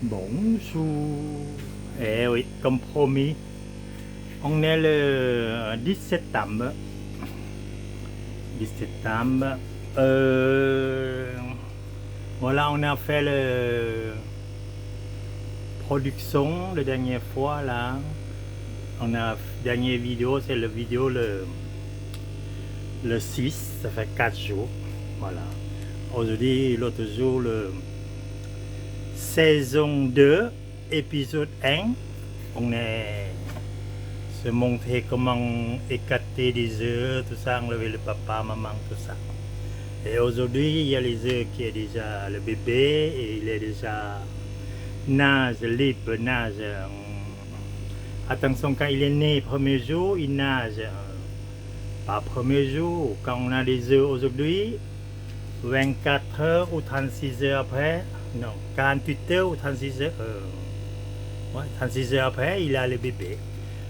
Bonjour. Eh oui, comme promis, on est le 10 septembre. 10 septembre. Voilà, on a fait la production la dernière fois là. On a dernière vidéo, c'est la vidéo le 6, ça fait 4 jours. Voilà. Aujourd'hui, l'autre jour, le saison 2, épisode 1. On est se montrer comment écarter des œufs, tout ça, enlever le papa, maman, tout ça. Et aujourd'hui, il y a les œufs qui est déjà le bébé et il est déjà nage, libre, nage. Attention, quand il est né, premier jour, il nage. Pas premier jour, quand on a des œufs aujourd'hui, 24 heures ou 36 heures après, non, 48 heures ou 36 heures, ouais, 36 heures après, il a le bébé.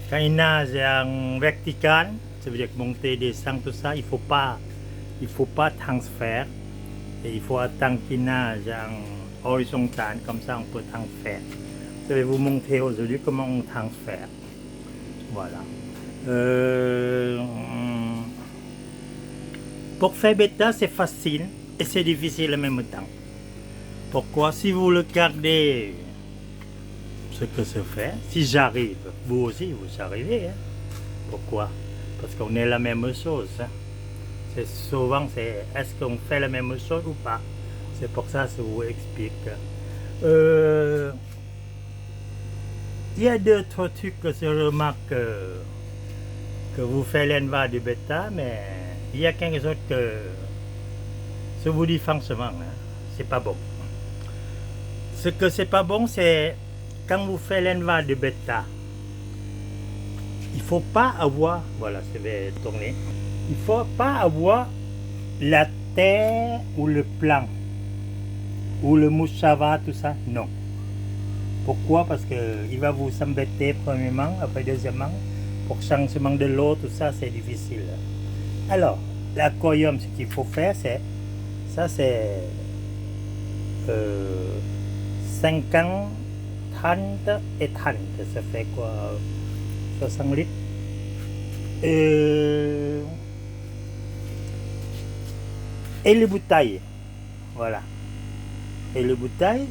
Quand il nage en vertical, ça veut dire que monter, descendre, tout ça, il faut pas transférer. Et il faut attendre qu'il nage en horizontal, comme ça on peut transférer. Je vais vous montrer aujourd'hui comment on transfère. Voilà. Pour faire bêta, c'est facile et c'est difficile en même temps. Pourquoi? Si vous regardez ce que se fait, si j'arrive, vous aussi vous arrivez. Hein? Pourquoi? Parce qu'on est la même chose. Hein? C'est souvent, est-ce qu'on fait la même chose ou pas? C'est pour ça que je vous explique. Il y a d'autres trucs que je remarque que vous faites l'élevage du bêta, mais il y a quelque chose que je vous dis franchement, hein, c'est pas bon. Ce que c'est pas bon, c'est quand vous faites l'élevage de bêta, il faut pas avoir, voilà, je vais tourner, il faut pas avoir la terre ou le plan ou le moussava, tout ça, non. Pourquoi? Parce que il va vous embêter premièrement, après deuxièmement, pour changement de l'eau, tout ça, c'est difficile. Alors, l'aquarium, ce qu'il faut faire, c'est, ça c'est 50, 30 et 30, ça fait quoi? 60 litres. Et les bouteilles, voilà. Et les bouteilles,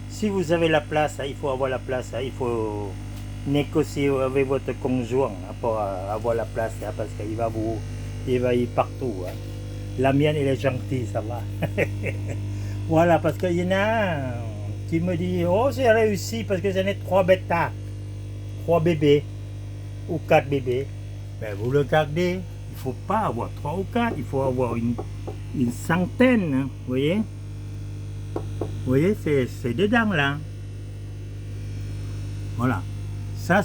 si vous avez la place, il faut avoir la place, il faut négocier avec votre conjoint pour avoir la place, parce qu'il va y partout. Hein. La mienne, elle est gentille, ça va. Voilà, parce qu'il y en a un qui me dit, oh, j'ai réussi parce que j'en ai 3 bêtas, 3 bébés ou 4 bébés. Ben, vous le gardez, il ne faut pas avoir 3 ou 4, il faut avoir une centaine, hein, vous voyez? Vous voyez, c'est dedans là. Voilà. Ça,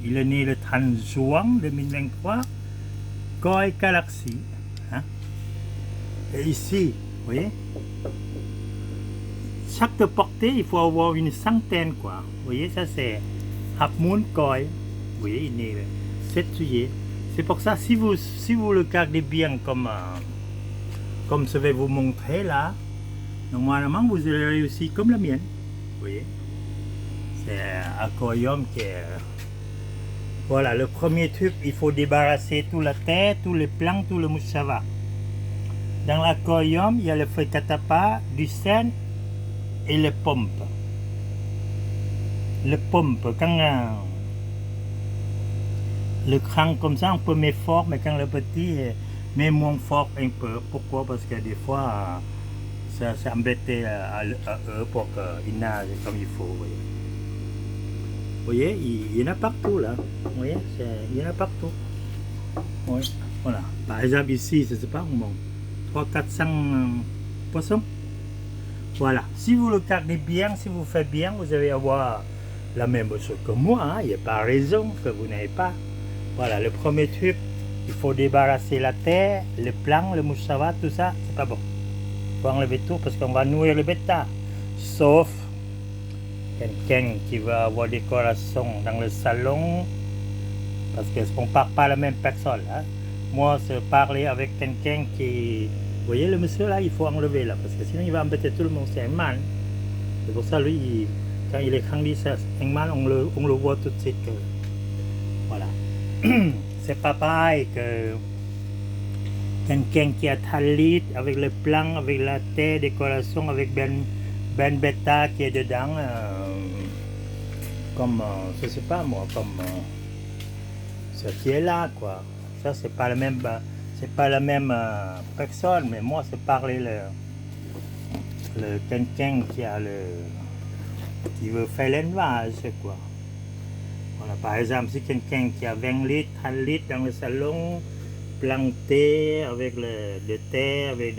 il est né le 30 juin 2023. Koi Galaxy. Hein? Et ici, vous voyez, chaque portée, il faut avoir une centaine, quoi. Vous voyez, ça c'est Half Moon Koi. Vous voyez, il est né le 7 juillet. C'est pour ça, si vous le gardez bien comme je vais vous montrer là, normalement, vous allez réussir comme la mienne. Vous voyez, c'est un aquarium qui est... Voilà, le premier truc, il faut débarrasser toute la terre, tous les plants, tout le moussava. Dans l'aquarium, il y a le feuille catapa, du sel et les pompes. Le pompe, quand le grand comme ça, on peut mettre fort, mais quand le petit met moins fort un peu. Pourquoi? Parce que des fois, ça embêtait à eux pour qu'ils nagent comme il faut. Vous voyez, il y en a partout là. Vous voyez, il y en a partout. Oui, voilà. Par exemple ici, je ne sais pas, 300-400 poissons. Voilà. Si vous le gardez bien, si vous faites bien, vous allez avoir la même chose que moi. Hein. Il n'y a pas raison que vous n'avez pas. Voilà, le premier truc, il faut débarrasser la terre, le plan, le moussava, tout ça, c'est pas bon. Il faut enlever tout parce qu'on va nourrir le bêta. Sauf quelqu'un qui va avoir des décoration dans le salon, parce qu'on ne parle pas la même personne. Hein. Moi, je parlais avec quelqu'un qui... Vous voyez le monsieur là, il faut enlever là, parce que sinon il va embêter tout le monde, c'est un mal. C'est pour ça lui, quand il est grandi, ça, un mal, on le voit tout de suite que, voilà. C'est pas pareil que quelqu'un qui a talit avec le plan, avec la terre, décoration, avec ben bêta qui est dedans, comme, je sais pas moi, comme ce qui est là, quoi. Ça, c'est pas la même personne, mais moi, c'est parler le quelqu'un qui veut faire l'élevage, quoi. Voilà, par exemple, si quelqu'un qui a 20 litres, 30 litres dans le salon, planté avec de terre, avec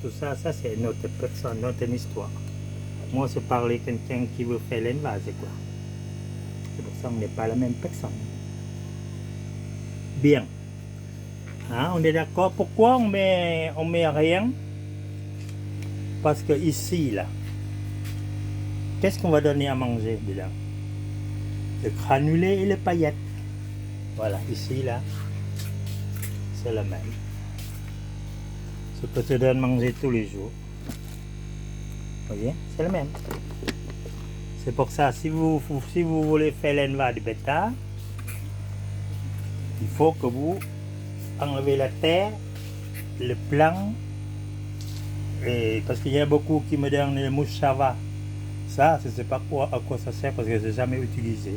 tout ça, ça c'est notre personne, notre histoire. Moi, c'est parler quelqu'un qui veut faire l'élevage, quoi. C'est pour ça qu'on n'est pas la même personne. Bien. Hein, on est d'accord. Pourquoi on met rien? Parce que ici, là, qu'est-ce qu'on va donner à manger dedans? Le granulé et les paillettes. Voilà, ici, là, c'est le même. Ce que tu donnes à manger tous les jours. Vous voyez, c'est le même. C'est pour ça, si vous voulez faire l'élevage du bétail, il faut que vous enlevez la terre, le plan, et parce qu'il y a beaucoup qui me donnent le mouchava. Ça, je ne sais pas à quoi ça sert parce que je n'ai jamais utilisé.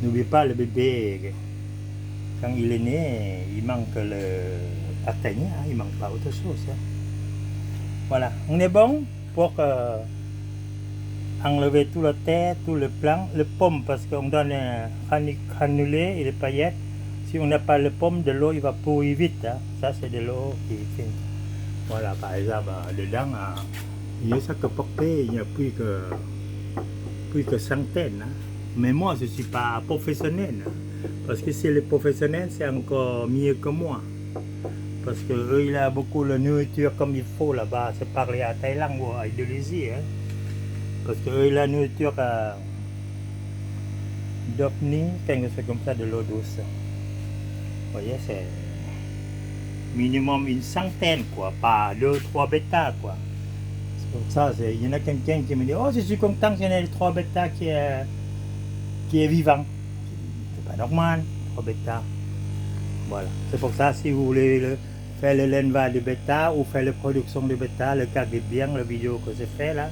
N'oubliez pas, le bébé, quand il est né, il manque le atteignant, hein, il ne manque pas autre chose. Hein. Voilà, on est bon pour enlever tout la terre, tout le plan, le pomme, parce qu'on donne un granulé et les paillettes. Si on n'a pas le pomme, de l'eau, il va pourrir vite. Hein. Ça, c'est de l'eau qui... Voilà, par exemple, dedans, il y a ça que porter, il n'y a plus que centaines. Hein. Mais moi, je ne suis pas professionnel. Hein. Parce que si les professionnels, c'est encore mieux que moi. Parce qu'eux, il a beaucoup de nourriture comme il faut là-bas. C'est parler à Thaïlande ou à Indonésie. Hein. Parce qu'eux, il a la nourriture d'OVNI, quelque chose comme ça, de l'eau douce. Vous voyez, c'est minimum une centaine, quoi. Pas 2-3 bêtas, quoi. C'est pour ça, il y en a quelqu'un qui me dit, oh, je suis content qu'il y en ait 3 bêtas qui est vivant. C'est pas normal, 3 bêtas. Voilà. C'est pour ça, si vous voulez faire l'élevage de bêta ou faire la production de bêta, regardez bien la vidéo que j'ai fait là.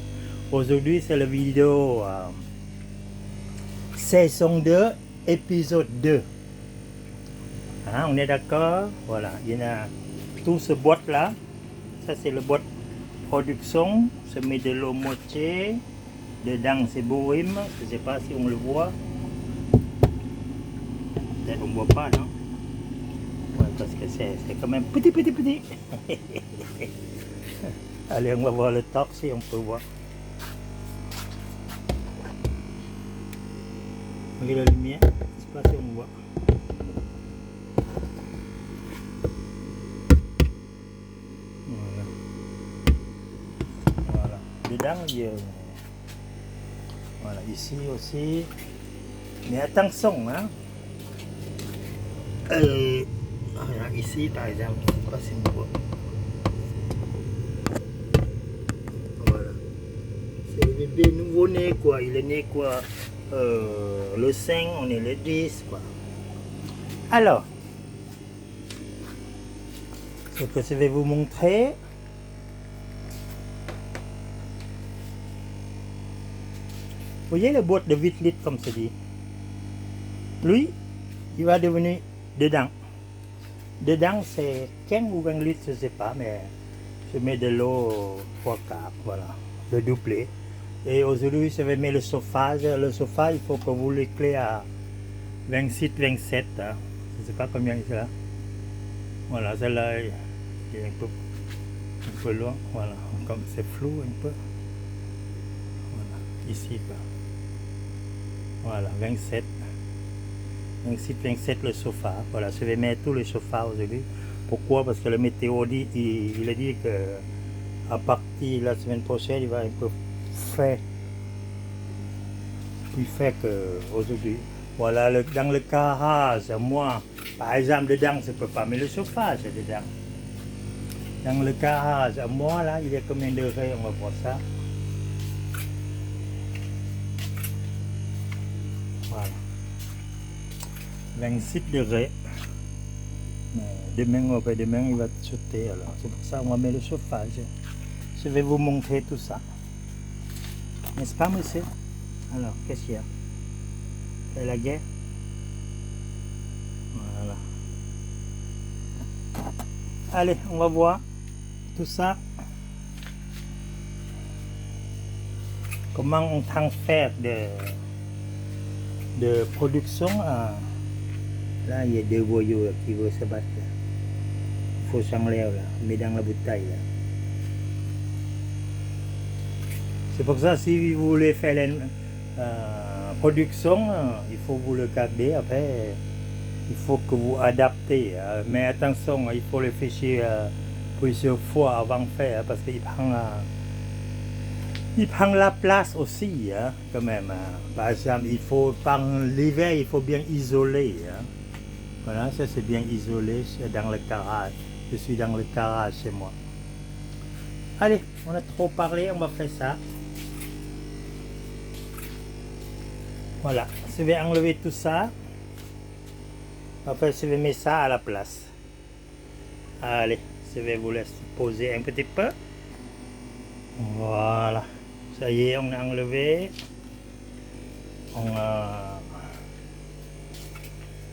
Aujourd'hui, c'est la vidéo saison 2, épisode 2. Hein, on est d'accord? Voilà. Il y en a tout ce boîte là. Ça, c'est le boîte production. Ça met de l'eau moitié. Dedans, c'est bohème. Je ne sais pas si on le voit. Peut-être on ne voit pas, non? Parce que c'est quand même petit. Allez, on va voir le top si on peut voir. Regardez la lumière, je ne sais pas si on voit. Voilà. Dedans, il y a... Voilà, ici aussi. Mais attention, hein. Voilà, ici par exemple, je ne sais pas si on voit. Voilà. C'est le bébé nouveau-né, quoi. Il est né, quoi, le 5, on est le 10, quoi. Alors, ce que je vais vous montrer. Vous voyez la boîte de 8 litres, comme c'est dit. Lui, il va devenir dedans. Dedans, c'est 15 ou 20 litres, je ne sais pas, mais je mets de l'eau 3 quarts, voilà, le doublé. Et aujourd'hui, je vais mettre le chauffage. Le chauffage, il faut que vous l'éclairez à 26, 27. Hein. Je ne sais pas combien c'est là. Voilà, celle-là, il est un peu loin. Voilà, comme c'est flou un peu. Voilà, ici, quoi. Voilà, 27. 26, 27 le chauffage. Voilà, je vais mettre tous les chauffages aujourd'hui. Pourquoi? Parce que le météo dit, il a dit que à partir de la semaine prochaine, il va un peu faire plus fait qu'aujourd'hui. Voilà, dans le garage, moi, par exemple, dedans, je ne peux pas mettre le chauffage dedans. Dans le garage, moi, là, il y a combien de degrés? On va voir ça. Voilà. 26 degrés. Demain, demain, il va sauter. Alors, c'est pour ça qu'on va mettre le chauffage. Je vais vous montrer tout ça. N'est-ce pas, monsieur? Alors, qu'est-ce qu'il y a? C'est la guerre? Voilà. Allez, on va voir tout ça. Comment on transfère de production à... Là, il y a deux voyous là, qui veulent se battre. Là. Il faut s'enlever là, mais dans la bouteille là. C'est pour ça, si vous voulez faire la production, il faut vous le garder. Après, il faut que vous adaptez. Mais attention, il faut réfléchir plusieurs fois avant de faire, parce qu'il prend la place aussi, hein, quand même. Par exemple, pendant l'hiver, il faut bien isoler. Hein. Voilà, ça c'est bien isolé dans le garage. Je suis dans le garage chez moi. Allez, on a trop parlé, on va faire ça. Voilà, je vais enlever tout ça. Après, je vais mettre ça à la place. Allez, je vais vous laisser poser un petit peu. Voilà, ça y est, on a enlevé. On a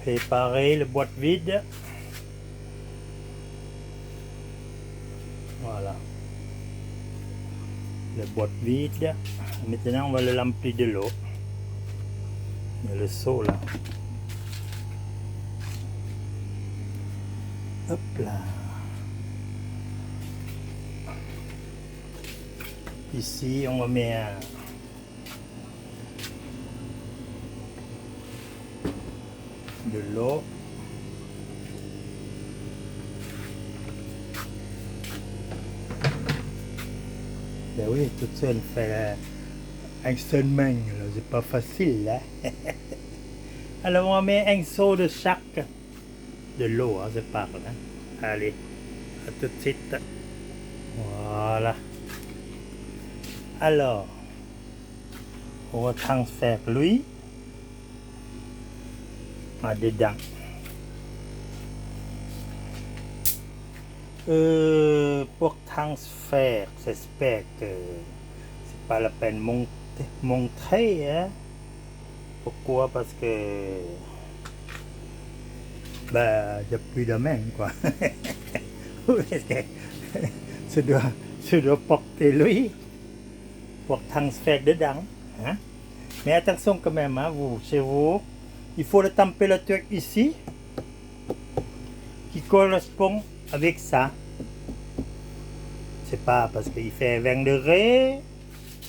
préparé le boîte vide. Voilà. Le boîte vide. Maintenant, on va le remplir de l'eau. Il y a le seau là. Hop là. Ici, on va mettre de l'eau. Ben oui, tout ça, on fait un seul main, c'est pas facile là. Alors on va mettre un seau de chaque de l'eau, hein, je parle. Hein. Allez, à tout de suite. Voilà. Alors, on va transférer lui dedans. Pour transfert, j'espère que c'est pas la peine montrer. Hein. Pourquoi? Parce que depuis demain quoi. je dois porter lui pour transférer dedans. Hein. Mais attention quand même, hein, chez vous, il faut la température ici qui correspond avec ça. C'est pas parce qu'il fait 20 degrés,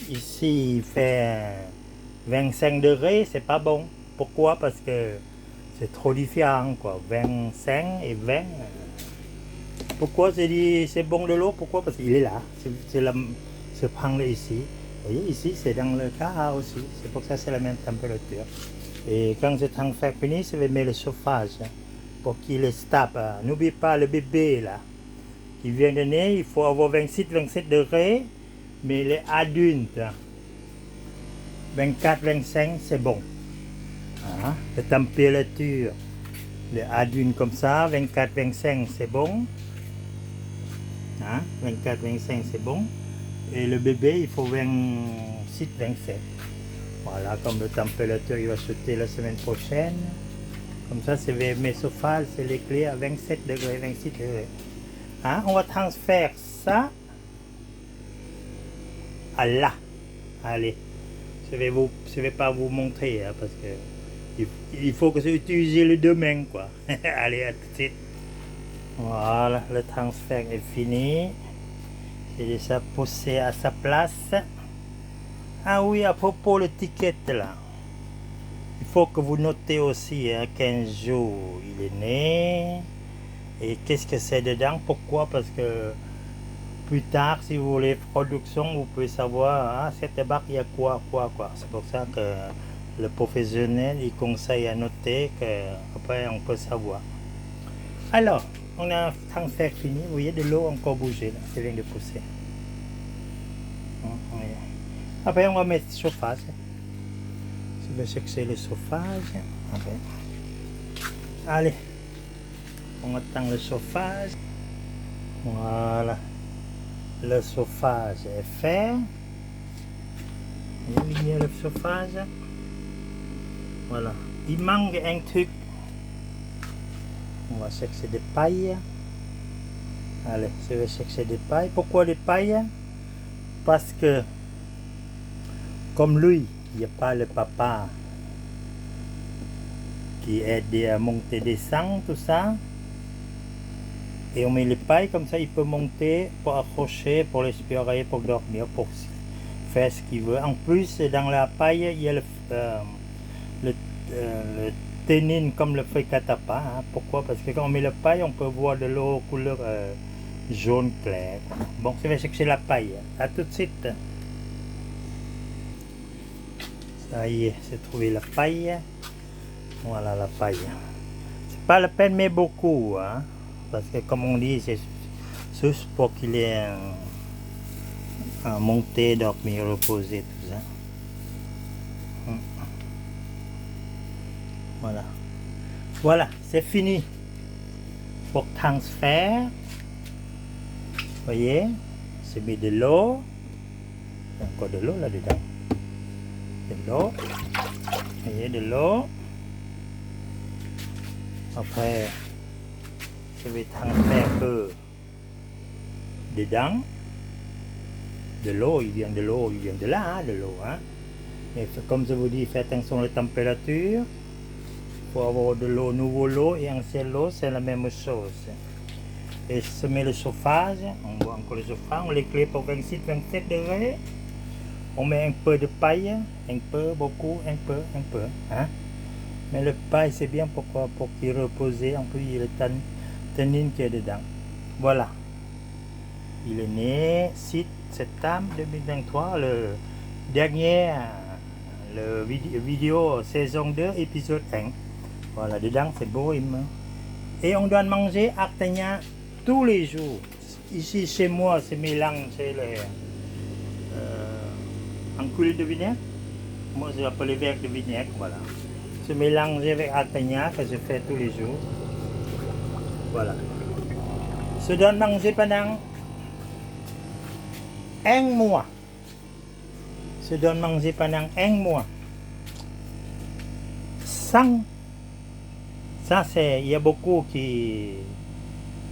ici il fait 25 degrés, c'est pas bon. Pourquoi? Parce que c'est trop différent quoi, 25 et 20. Pourquoi j'ai dit c'est bon de l'eau? Pourquoi? Parce qu'il est là, c'est prendre ici. Vous voyez, ici c'est dans le cas aussi, c'est pour ça que c'est la même température. Et quand je transfère fini, je vais mettre le chauffage hein, pour qu'il est stable. N'oublie pas le bébé là, qui vient de naître, il faut avoir 26-27 degrés, mais les adultes, 24-25 c'est bon. Hein? La température, les adultes comme ça, 24-25 c'est bon. Hein? 24-25 c'est bon. Et le bébé, il faut 26-27. Voilà, comme la température, il va sauter la semaine prochaine. Comme ça, c'est mes chauffages, c'est les clés à 27 degrés, 26 degrés. Hein? On va transférer ça à là. Allez, je vais pas vous montrer, hein, parce que il faut que j'utilise le domaine, quoi. Allez, à tout de suite. Voilà, le transfert est fini. J'ai déjà poussé à sa place. Ah oui, à propos de l'étiquette là, il faut que vous notez aussi hein, 15 jours il est né et qu'est-ce que c'est dedans. Pourquoi? Parce que plus tard, si vous voulez production, vous pouvez savoir cette barque il y a quoi. C'est pour ça que le professionnel il conseille à noter qu'après on peut savoir. Alors, on a un transfert fini. Vous voyez de l'eau encore bougé là, ça vient de pousser. Après on va mettre chauffage. Je vais chercher le chauffage. Okay. Allez, on attend le chauffage. Voilà. Le chauffage est fait. Il y a le chauffage. Voilà. Il manque un truc. On va chercher des pailles. Allez, je vais chercher des pailles. Pourquoi des pailles? Parce que, comme lui, il n'y a pas le papa qui aide à monter, descendre, tout ça. Et on met les pailles, comme ça il peut monter pour accrocher, pour respirer, pour dormir, pour faire ce qu'il veut. En plus, dans la paille, il y a le ténine comme le feuille catapa. Hein. Pourquoi? Parce que quand on met la paille, on peut voir de l'eau couleur jaune clair. Bon, je vais chercher la paille. À tout de suite. Ça y est, j'ai trouvé la paille. Voilà la paille. C'est pas la peine, mais beaucoup. Hein. Parce que comme on dit, c'est juste pour qu'il ait un monter, dormir, reposer, tout ça. Voilà. Voilà, c'est fini. Pour transfert, voyez, c'est mis de l'eau. Il y a encore de l'eau là-dedans. De l'eau. Voyez, de l'eau. Après, je vais transférer un peu dedans. De l'eau, il vient de l'eau, il vient de là, hein, de l'eau. Hein. Mais comme je vous dis, faites attention à la température. Il faut avoir de l'eau, nouveau l'eau et ancienne l'eau, c'est la même chose. Et se met le chauffage, on voit encore le chauffage, on l'éclaire pour 26-27 degrés. On met un peu de paille, un peu, beaucoup, un peu. Hein. Mais le paille, c'est bien pour qu'il repose. En plus, il y a le tannin qui est dedans. Voilà. Il est né 6 septembre 2023, le dernier vidéo saison 2, épisode 1. Voilà, dedans, c'est beau. Et on doit manger artagnan tous les jours. Ici, chez moi, c'est mélangé en coulis de vinaigre. Moi, je l'appelle le verre de vinaigre. Voilà. C'est mélangé avec artagnan que je fais tous les jours. Voilà. Se donne manger pendant un mois. Se donne manger pendant un mois. Sans. Ça, c'est. Il y a beaucoup qui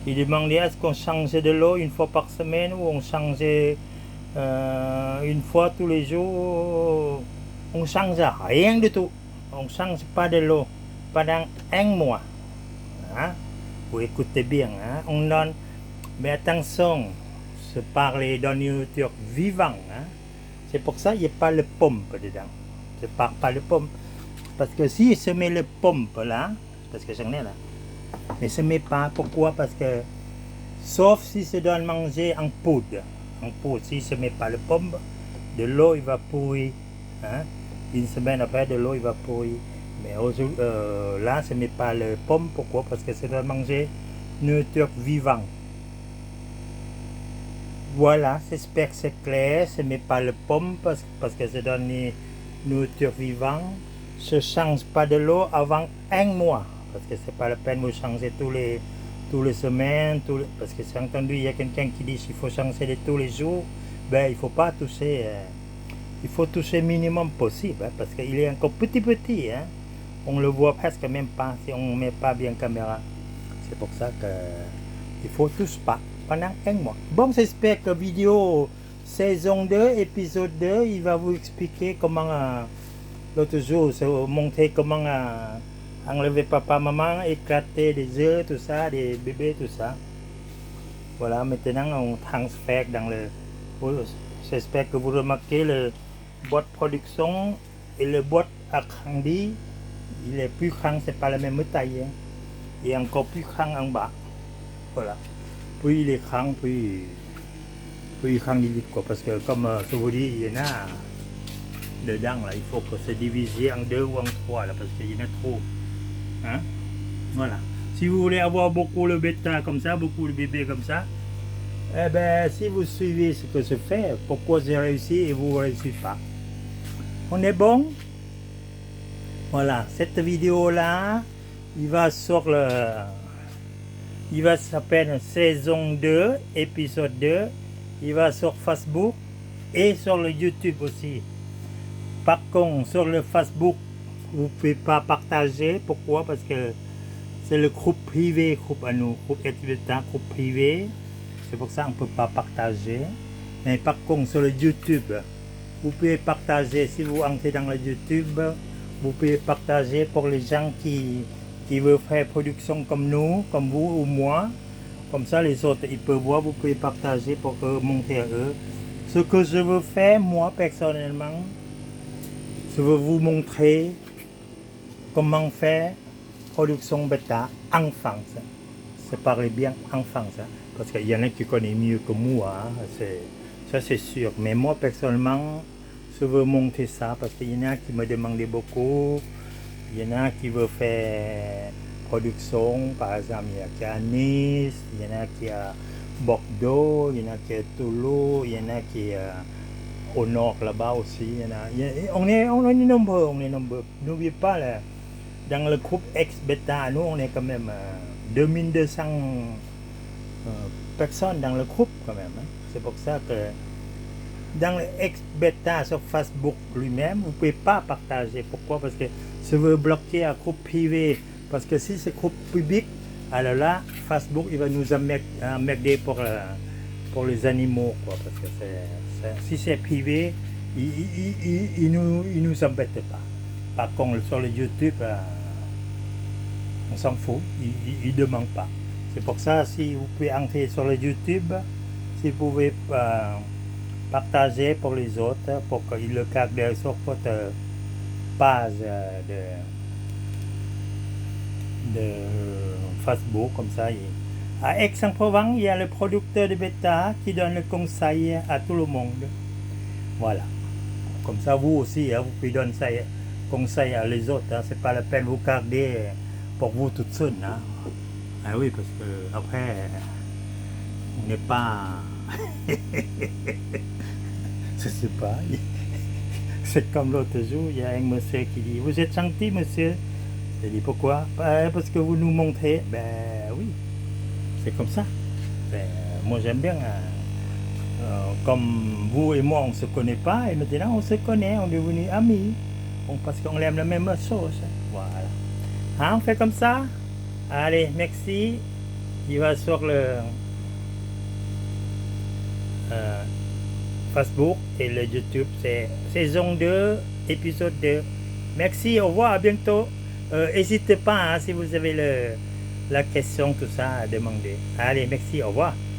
demandent est-ce qu'on change de l'eau une fois par semaine ou on change une fois tous les jours. On change rien du tout. On ne change pas de l'eau pendant un mois. Hein? Vous écoutez bien. Hein? On donne. Mais attention, je parle de nourriture vivante. Hein? C'est pour ça qu'il n'y a pas de pompe dedans. Je ne parle pas de pompe. Parce que si je mets le pompe là, parce que j'en ai là, mais je ne mets pas. Pourquoi? Parce que, sauf si je donne manger en poudre. En poudre, si je ne mets pas le pompe, de l'eau il va pourrir. Hein? Une semaine après, de l'eau il va pourrir. Mais là, je ne mets pas le pompe. Pourquoi? Parce que je dois manger nourriture vivante. Voilà, j'espère que c'est clair. Je ne mets pas le pomme parce que je donne une nourriture vivante. Je ne change pas de l'eau avant un mois. Parce que ce n'est pas la peine de changer tous les semaines. Parce que j'ai entendu, il y a quelqu'un qui dit qu'il faut changer de tous les jours. Ben, il ne faut pas toucher. Il faut toucher le minimum possible. Hein, parce qu'il est encore petit. Hein. On le voit presque même pas si on ne met pas bien la caméra. C'est pour ça qu'il faut toucher pas. Pendant un mois. Bon, j'espère que vidéo saison 2, épisode 2, il va vous expliquer comment l'autre jour, montrer comment enlever papa, maman, éclater des œufs, tout ça, des bébés, tout ça. Voilà, maintenant on transfère dans le. J'espère que vous remarquez le boîte production et le boîte agrandi. Il est plus grand, c'est pas la même taille. Hein. Il est encore plus grand en bas. Voilà. Puis il est grand, puis grand vite quoi, parce que comme je vous dis, il y en a dedans là, il faut que se diviser en 2 ou en 3 là, parce qu'il y en a trop. Hein? Voilà. Si vous voulez avoir beaucoup le bêta comme ça, beaucoup de bébés comme ça, eh ben si vous suivez ce que je fais, pourquoi j'ai réussi et vous ne réussissez pas. On est bon? Voilà, cette vidéo-là, il va sur le... Il va s'appeler saison 2, épisode 2. Il va sur Facebook et sur le YouTube aussi. Par contre, sur le Facebook, vous ne pouvez pas partager. Pourquoi? Parce que c'est le groupe privé, groupe à nous, groupe Etiveta, groupe privé. C'est pour ça qu'on ne peut pas partager. Mais par contre, sur le YouTube, vous pouvez partager. Si vous entrez dans le YouTube, vous pouvez partager pour les gens qui veulent faire production comme nous, comme vous ou moi. Comme ça, les autres, ils peuvent voir, vous pouvez partager pour montrer à eux. Ce que je veux faire, moi, personnellement, je veux vous montrer comment faire production bêta en France. C'est parler bien en France. Parce qu'il y en a qui connaissent mieux que moi. Ça, c'est sûr. Mais moi, personnellement, je veux montrer ça parce qu'il y en a qui me demandent beaucoup. Il y en a qui veulent faire production, par exemple, il y a qui à Nice, il y en a qui à Bordeaux, il y en a qui à Toulouse, il y en a qui au nord là-bas aussi. On est nombreux, N'oubliez pas, là, dans le groupe ex-bêta, nous, on est quand même 2200 personnes dans le groupe quand même. C'est pour ça que dans le ex-bêta sur Facebook lui-même, vous ne pouvez pas partager. Pourquoi? Parce que je veux bloquer un groupe privé. Parce que si c'est groupe public, alors là, Facebook, il va nous emmerder pour les animaux. Quoi, parce que si c'est privé, il nous embête pas. Par contre, sur le YouTube, on s'en fout. Il ne demande pas. C'est pour ça, si vous pouvez entrer sur le YouTube, si vous pouvez partager pour les autres, pour qu'ils le gardent sur votre page de Facebook, comme ça. À Aix-en-Provence, il y a le producteur de bêta qui donne le conseil à tout le monde. Voilà. Comme ça, vous aussi, vous pouvez donner ça conseil à les autres. C'est pas la peine de vous garder pour vous toute seule. Ah oui, parce que après, on n'est pas... Je sais pas. C'est comme l'autre jour, il y a un monsieur qui dit: vous êtes gentil, monsieur. J'ai dit: pourquoi? Parce que vous nous montrez. Ben oui, c'est comme ça. Moi j'aime bien. Comme vous et moi on ne se connaît pas, et maintenant on se connaît, on est devenus amis. Parce qu'on aime la même chose. Voilà. On fait comme ça. Allez, merci. Il va sur le Facebook et le YouTube, c'est saison 2, épisode 2. Merci, au revoir, à bientôt. N'hésitez pas si vous avez la question, tout ça, à demander. Allez, merci, au revoir.